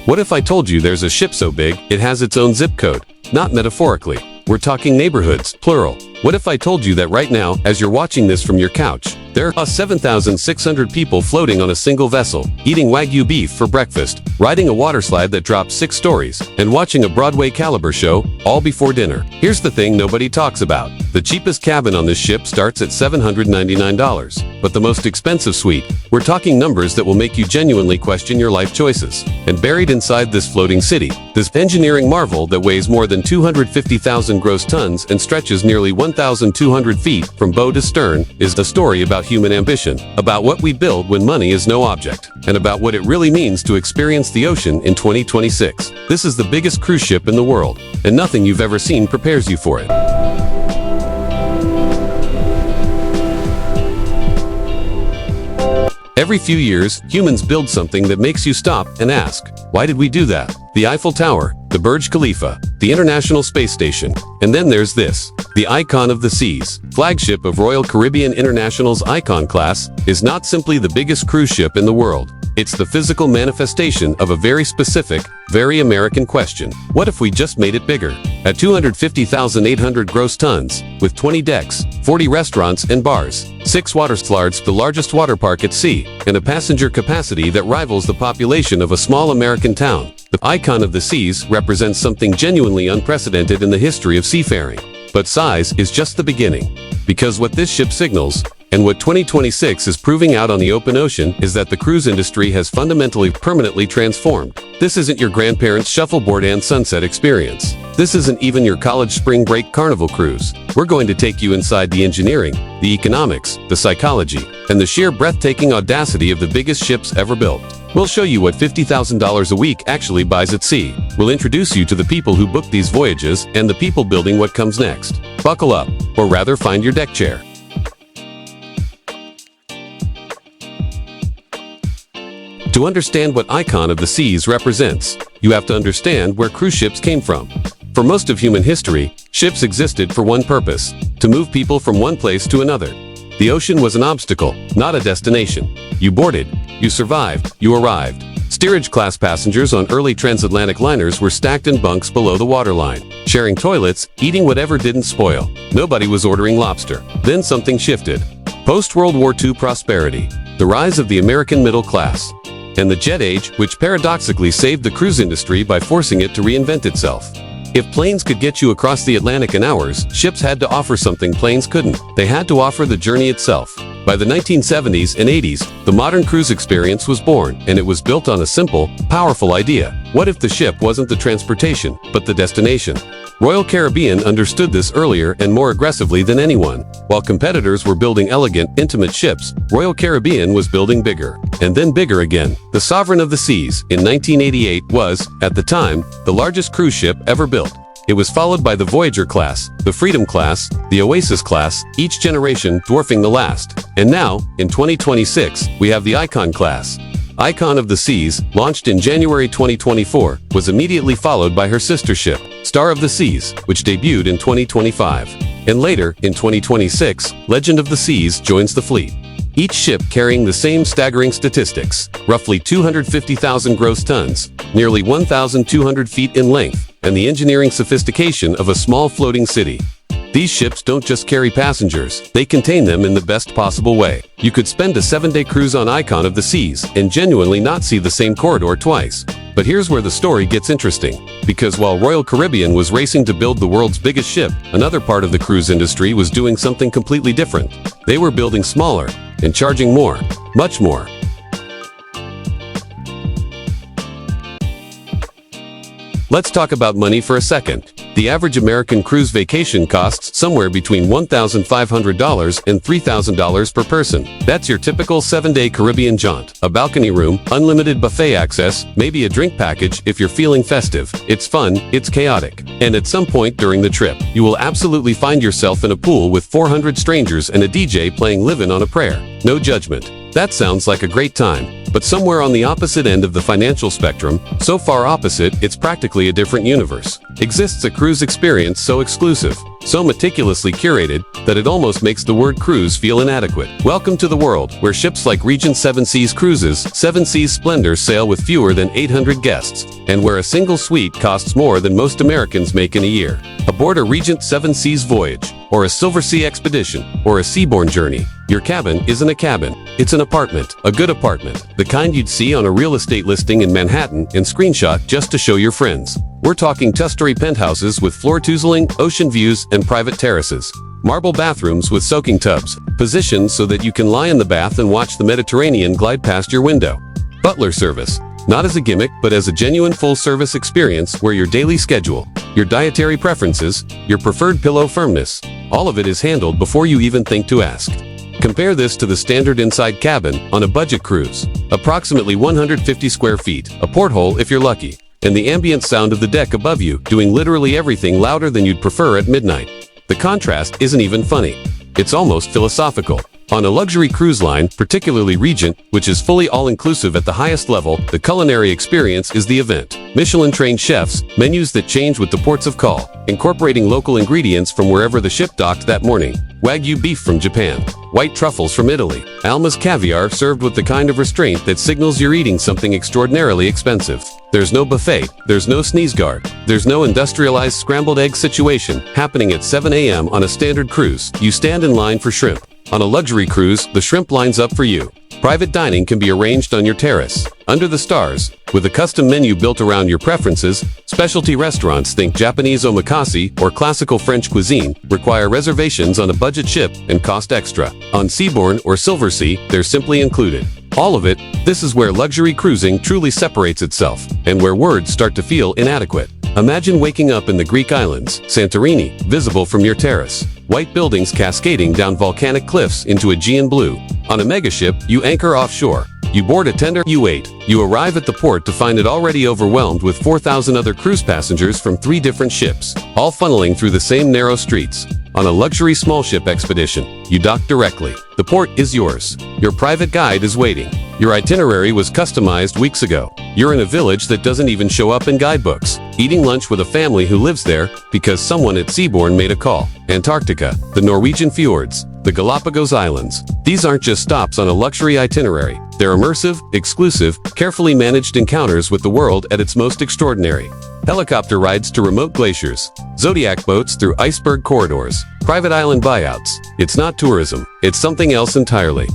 What if I told you there's a ship so big, it has its own zip code? Not metaphorically. We're talking neighborhoods, plural. What if I told you that right now, as you're watching this from your couch, there are 7,600 people floating on a single vessel, eating Wagyu beef for breakfast, riding a water slide that drops 6 stories, and watching a Broadway caliber show, all before dinner. Here's the thing nobody talks about. The cheapest cabin on this ship starts at $799. But the most expensive suite, we're talking numbers that will make you genuinely question your life choices. And buried inside this floating city, this engineering marvel that weighs more than 250,000 gross tons and stretches nearly 1,200 feet from bow to stern, is a story about human ambition, about what we build when money is no object, and about what it really means to experience the ocean in 2026. This is the biggest cruise ship in the world, and nothing you've ever seen prepares you for it. Every few years, humans build something that makes you stop and ask, why did we do that? The Eiffel Tower, the Burj Khalifa, the International Space Station, and then there's this. The Icon of the Seas, flagship of Royal Caribbean International's Icon class, is not simply the biggest cruise ship in the world. It's the physical manifestation of a very specific, very American question. What if we just made it bigger? At 250,800 gross tons, with 20 decks, 40 restaurants and bars, 6 water slides, the largest water park at sea, and a passenger capacity that rivals the population of a small American town, the Icon of the Seas represents something genuinely unprecedented in the history of seafaring. But size is just the beginning. Because what this ship signals, and what 2026 is proving out on the open ocean, is that the cruise industry has fundamentally, permanently transformed. This isn't your grandparents' shuffleboard and sunset experience. This isn't even your college spring break carnival cruise. We're going to take you inside the engineering, the economics, the psychology, and the sheer breathtaking audacity of the biggest ships ever built. We'll show you what $50,000 a week actually buys at sea. We'll introduce you to the people who book these voyages and the people building what comes next. Buckle up, or rather find your deck chair. To understand what Icon of the Seas represents, you have to understand where cruise ships came from. For most of human history, ships existed for one purpose: to move people from one place to another. The ocean was an obstacle, not a destination. You boarded, you survived, you arrived. Steerage-class passengers on early transatlantic liners were stacked in bunks below the waterline, sharing toilets, eating whatever didn't spoil. Nobody was ordering lobster. Then something shifted. Post-World War II prosperity, the rise of the American middle class, and the jet age, which paradoxically saved the cruise industry by forcing it to reinvent itself. If planes could get you across the Atlantic in hours, ships had to offer something planes couldn't. They had to offer the journey itself. By the 1970s and 80s, the modern cruise experience was born, and it was built on a simple, powerful idea. What if the ship wasn't the transportation, but the destination? Royal Caribbean understood this earlier and more aggressively than anyone. While competitors were building elegant, intimate ships, Royal Caribbean was building bigger, and then bigger again. The Sovereign of the Seas, in 1988, was, at the time, the largest cruise ship ever built. It was followed by the Voyager class, the Freedom class, the Oasis class, each generation dwarfing the last. And now, in 2026, we have the Icon class. Icon of the Seas, launched in January 2024, was immediately followed by her sister ship, Star of the Seas, which debuted in 2025. And later, in 2026, Legend of the Seas joins the fleet. Each ship carrying the same staggering statistics, roughly 250,000 gross tons, nearly 1,200 feet in length, and the engineering sophistication of a small floating city. These ships don't just carry passengers, they contain them in the best possible way. You could spend a 7-day cruise on Icon of the Seas and genuinely not see the same corridor twice. But here's where the story gets interesting. Because while Royal Caribbean was racing to build the world's biggest ship, another part of the cruise industry was doing something completely different. They were building smaller and charging more, much more. Let's talk about money for a second. The average American cruise vacation costs somewhere between $1,500 and $3,000 per person. That's your typical 7-day Caribbean jaunt. A balcony room, unlimited buffet access, maybe a drink package if you're feeling festive. It's fun, it's chaotic. And at some point during the trip, you will absolutely find yourself in a pool with 400 strangers and a DJ playing Livin' on a Prayer. No judgment. That sounds like a great time. But somewhere on the opposite end of the financial spectrum, so far opposite it's practically a different universe, exists a cruise experience so exclusive, so meticulously curated, that it almost makes the word cruise feel inadequate. Welcome to the world, where ships like Regent 7 Seas Cruises, 7 Seas Splendor sail with fewer than 800 guests, and where a single suite costs more than most Americans make in a year. Aboard a Regent 7 Seas voyage, or a Silversea expedition, or a seaborne journey, your cabin isn't a cabin, it's an apartment, a good apartment, the kind you'd see on a real estate listing in Manhattan and screenshot just to show your friends. We're talking two-story penthouses with floor-to-ceiling, ocean views, and private terraces. Marble bathrooms with soaking tubs, positioned so that you can lie in the bath and watch the Mediterranean glide past your window. Butler service. Not as a gimmick, but as a genuine full-service experience where your daily schedule, your dietary preferences, your preferred pillow firmness, all of it is handled before you even think to ask. Compare this to the standard inside cabin on a budget cruise. Approximately 150 square feet, a porthole if you're lucky, and the ambient sound of the deck above you doing literally everything louder than you'd prefer at midnight. The contrast isn't even funny. It's almost philosophical. On a luxury cruise line, particularly Regent, which is fully all-inclusive at the highest level, the culinary experience is the event. Michelin-trained chefs, menus that change with the ports of call, incorporating local ingredients from wherever the ship docked that morning. Wagyu beef from Japan, white truffles from Italy, Alma's caviar served with the kind of restraint that signals you're eating something extraordinarily expensive. There's no buffet, there's no sneeze guard, there's no industrialized scrambled egg situation happening at 7 a.m. on a standard cruise. You stand in line for shrimp. On a luxury cruise, the shrimp lines up for you. Private dining can be arranged on your terrace, under the stars, with a custom menu built around your preferences. Specialty restaurants, think Japanese omakase or classical French cuisine, require reservations on a budget ship and cost extra. On Seabourn or Silversea, they're simply included. All of it, this is where luxury cruising truly separates itself, and where words start to feel inadequate. Imagine waking up in the Greek islands, Santorini, visible from your terrace. White buildings cascading down volcanic cliffs into Aegean blue. On a megaship, you anchor offshore. You board a tender, you wait. You arrive at the port to find it already overwhelmed with 4,000 other cruise passengers from 3 different ships, all funneling through the same narrow streets. On a luxury small ship expedition, you dock directly. The port is yours. Your private guide is waiting. Your itinerary was customized weeks ago. You're in a village that doesn't even show up in guidebooks, eating lunch with a family who lives there because someone at Seabourn made a call. Antarctica, the Norwegian fjords, the Galapagos Islands. These aren't just stops on a luxury itinerary. They're immersive, exclusive, carefully managed encounters with the world at its most extraordinary. Helicopter rides to remote glaciers, zodiac boats through iceberg corridors, private island buyouts. It's not tourism, it's something else entirely.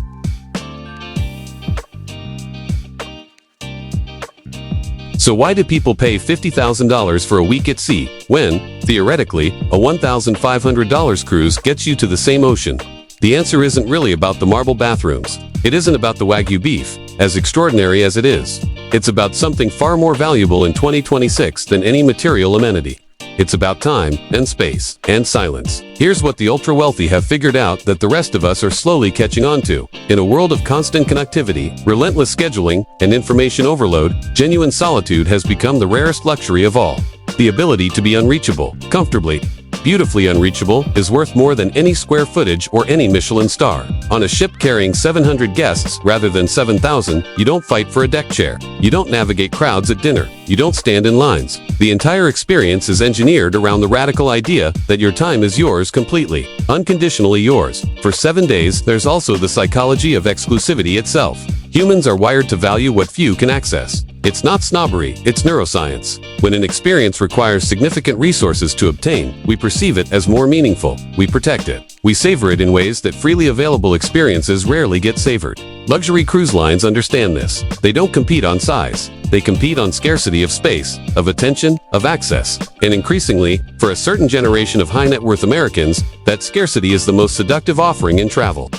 So why do people pay $50,000 for a week at sea, when, theoretically, a $1,500 cruise gets you to the same ocean? The answer isn't really about the marble bathrooms. It isn't about the Wagyu beef, as extraordinary as it is. It's about something far more valuable in 2026 than any material amenity. It's about time, and space, and silence. Here's what the ultra-wealthy have figured out that the rest of us are slowly catching on to. In a world of constant connectivity, relentless scheduling, and information overload, genuine solitude has become the rarest luxury of all. The ability to be unreachable, comfortably, beautifully unreachable, is worth more than any square footage or any Michelin star. On a ship carrying 700 guests rather than 7,000, you don't fight for a deck chair. You don't navigate crowds at dinner. You don't stand in lines. The entire experience is engineered around the radical idea that your time is yours completely, unconditionally yours. For 7 days, there's also the psychology of exclusivity itself. Humans are wired to value what few can access. It's not snobbery, it's neuroscience. When an experience requires significant resources to obtain, we perceive it as more meaningful. We protect it. We savor it in ways that freely available experiences rarely get savored. Luxury cruise lines understand this. They don't compete on size. They compete on scarcity of space, of attention, of access. And increasingly, for a certain generation of high net worth Americans, that scarcity is the most seductive offering in travel.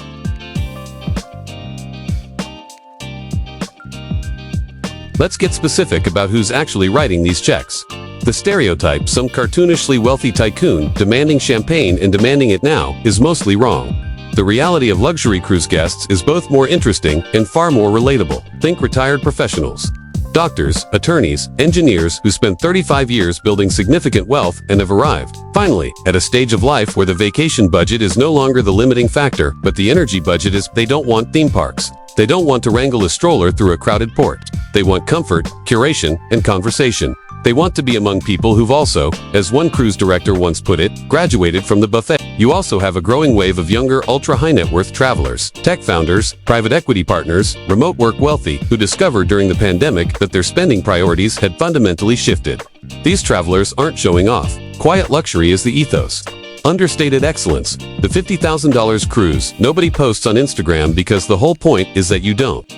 Let's get specific about who's actually writing these checks. The stereotype, some cartoonishly wealthy tycoon demanding champagne and demanding it now, is mostly wrong. The reality of luxury cruise guests is both more interesting and far more relatable. Think retired professionals. Doctors, attorneys, engineers who spent 35 years building significant wealth and have arrived, finally, at a stage of life where the vacation budget is no longer the limiting factor, but the energy budget is. They don't want theme parks. They don't want to wrangle a stroller through a crowded port. They want comfort, curation, and conversation. They want to be among people who've also, as one cruise director once put it, graduated from the buffet. You also have a growing wave of younger, ultra-high net worth travelers, tech founders, private equity partners, remote work wealthy, who discovered during the pandemic that their spending priorities had fundamentally shifted. These travelers aren't showing off. Quiet luxury is the ethos. Understated excellence. The $50,000 cruise nobody posts on Instagram because the whole point is that you don't.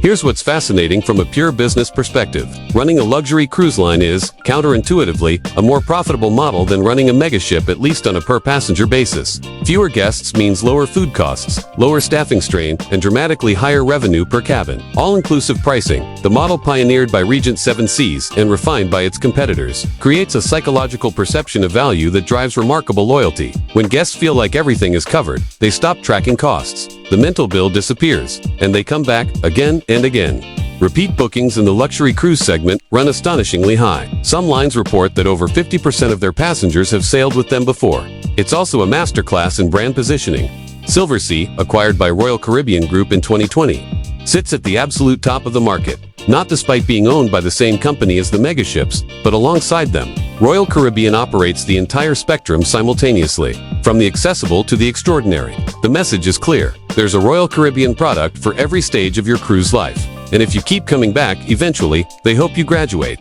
Here's what's fascinating from a pure business perspective. Running a luxury cruise line is, counterintuitively, a more profitable model than running a megaship, at least on a per-passenger basis. Fewer guests means lower food costs, lower staffing strain, and dramatically higher revenue per cabin. All-inclusive pricing, the model pioneered by Regent 7 Seas and refined by its competitors, creates a psychological perception of value that drives remarkable loyalty. When guests feel like everything is covered, they stop tracking costs. The mental bill disappears, and they come back again and again. Repeat bookings in the luxury cruise segment run astonishingly high. Some lines report that over 50% of their passengers have sailed with them before. It's also a masterclass in brand positioning. Silversea, acquired by Royal Caribbean Group in 2020, sits at the absolute top of the market, not despite being owned by the same company as the megaships, but alongside them. Royal Caribbean operates the entire spectrum simultaneously, from the accessible to the extraordinary. The message is clear. There's a Royal Caribbean product for every stage of your cruise life. And if you keep coming back, eventually, they hope you graduate.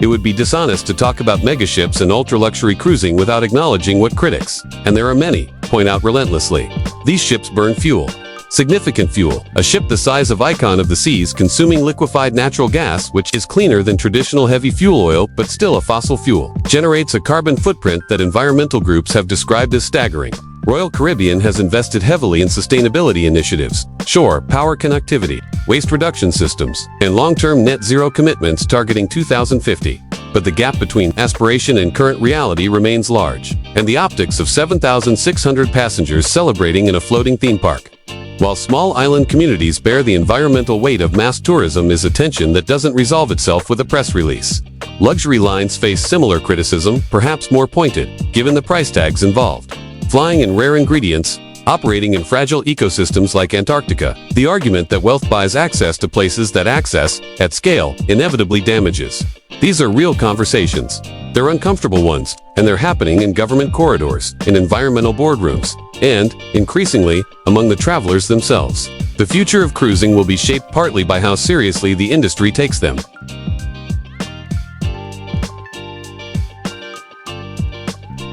It would be dishonest to talk about megaships and ultra-luxury cruising without acknowledging what critics, and there are many, point out relentlessly. These ships burn fuel. Significant fuel. A ship the size of Icon of the Seas consuming liquefied natural gas, which is cleaner than traditional heavy fuel oil but still a fossil fuel, generates a carbon footprint that environmental groups have described as staggering. Royal Caribbean has invested heavily in sustainability initiatives, shore power connectivity, waste reduction systems, and long-term net zero commitments targeting 2050. But the gap between aspiration and current reality remains large, and the optics of 7,600 passengers celebrating in a floating theme park. While small island communities bear the environmental weight of mass tourism is a tension that doesn't resolve itself with a press release. Luxury lines face similar criticism, perhaps more pointed, given the price tags involved. Flying in rare ingredients, operating in fragile ecosystems like Antarctica, the argument that wealth buys access to places that access, at scale, inevitably damages. These are real conversations. They're uncomfortable ones, and they're happening in government corridors, in environmental boardrooms, and, increasingly, among the travelers themselves. The future of cruising will be shaped partly by how seriously the industry takes them.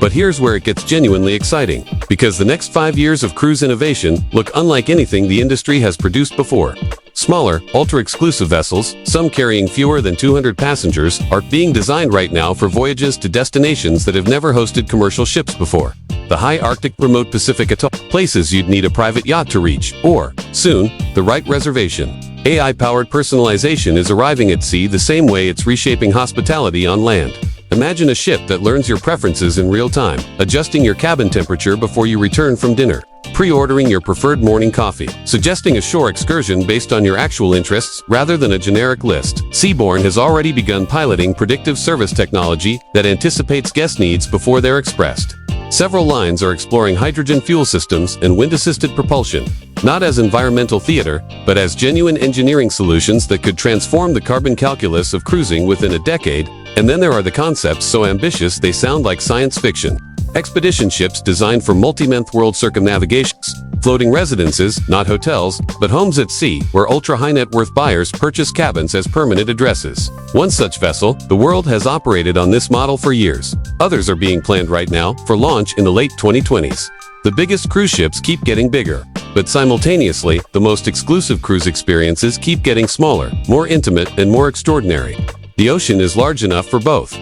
But here's where it gets genuinely exciting, because the next 5 years of cruise innovation look unlike anything the industry has produced before. Smaller, ultra-exclusive vessels, some carrying fewer than 200 passengers, are being designed right now for voyages to destinations that have never hosted commercial ships before. The high Arctic, remote Pacific atoll, places you'd need a private yacht to reach, or, soon, the right reservation. AI-powered personalization is arriving at sea the same way it's reshaping hospitality on land. Imagine a ship that learns your preferences in real time, adjusting your cabin temperature before you return from dinner, pre-ordering your preferred morning coffee, suggesting a shore excursion based on your actual interests rather than a generic list. Seabourn has already begun piloting predictive service technology that anticipates guest needs before they're expressed. Several lines are exploring hydrogen fuel systems and wind-assisted propulsion, not as environmental theater, but as genuine engineering solutions that could transform the carbon calculus of cruising within a decade. And then there are the concepts so ambitious they sound like science fiction. Expedition ships designed for multi-month world circumnavigations, floating residences, not hotels, but homes at sea where ultra-high net worth buyers purchase cabins as permanent addresses. One such vessel, the world has operated on this model for years. Others are being planned right now for launch in the late 2020s. The biggest cruise ships keep getting bigger, but simultaneously, the most exclusive cruise experiences keep getting smaller, more intimate, and more extraordinary. The ocean is large enough for both.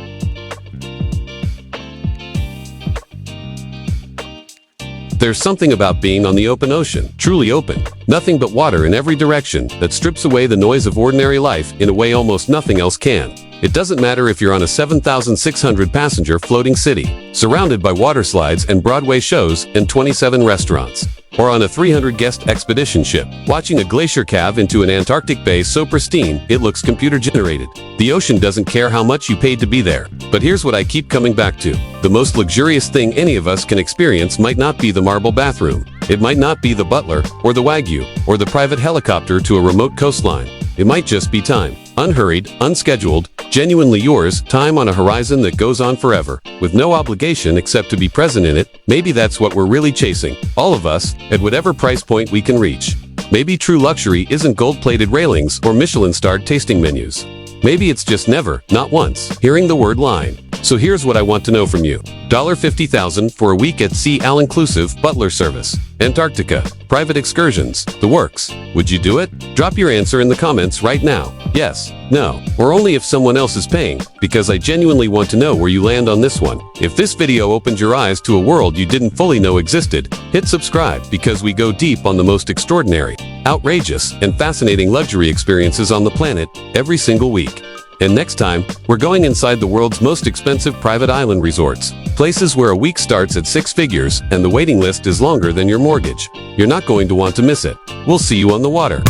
There's something about being on the open ocean, truly open, nothing but water in every direction, that strips away the noise of ordinary life in a way almost nothing else can. It doesn't matter if you're on a 7,600 passenger floating city, surrounded by water slides and Broadway shows and 27 restaurants. or on a 300-guest expedition ship, watching a glacier calve into an Antarctic base so pristine it looks computer-generated. The ocean doesn't care how much you paid to be there. But here's what I keep coming back to. The most luxurious thing any of us can experience might not be the marble bathroom. It might not be the butler, or the Wagyu, or the private helicopter to a remote coastline. It might just be time. Unhurried, unscheduled, genuinely yours, time on a horizon that goes on forever, with no obligation except to be present in it. Maybe that's what we're really chasing, all of us, at whatever price point we can reach. Maybe true luxury isn't gold-plated railings or Michelin-starred tasting menus. Maybe it's just never, not once, hearing the word line. So here's what I want to know from you. $50,000 for a week at sea all-inclusive butler service. Antarctica. Private excursions. The works. Would you do it? Drop your answer in the comments right now. Yes, no, or only if someone else is paying, because I genuinely want to know where you land on this one. If this video opened your eyes to a world you didn't fully know existed, hit subscribe because we go deep on the most extraordinary, outrageous, and fascinating luxury experiences on the planet every single week. And next time, we're going inside the world's most expensive private island resorts. Places where a week starts at 6 figures and the waiting list is longer than your mortgage. You're not going to want to miss it. We'll see you on the water.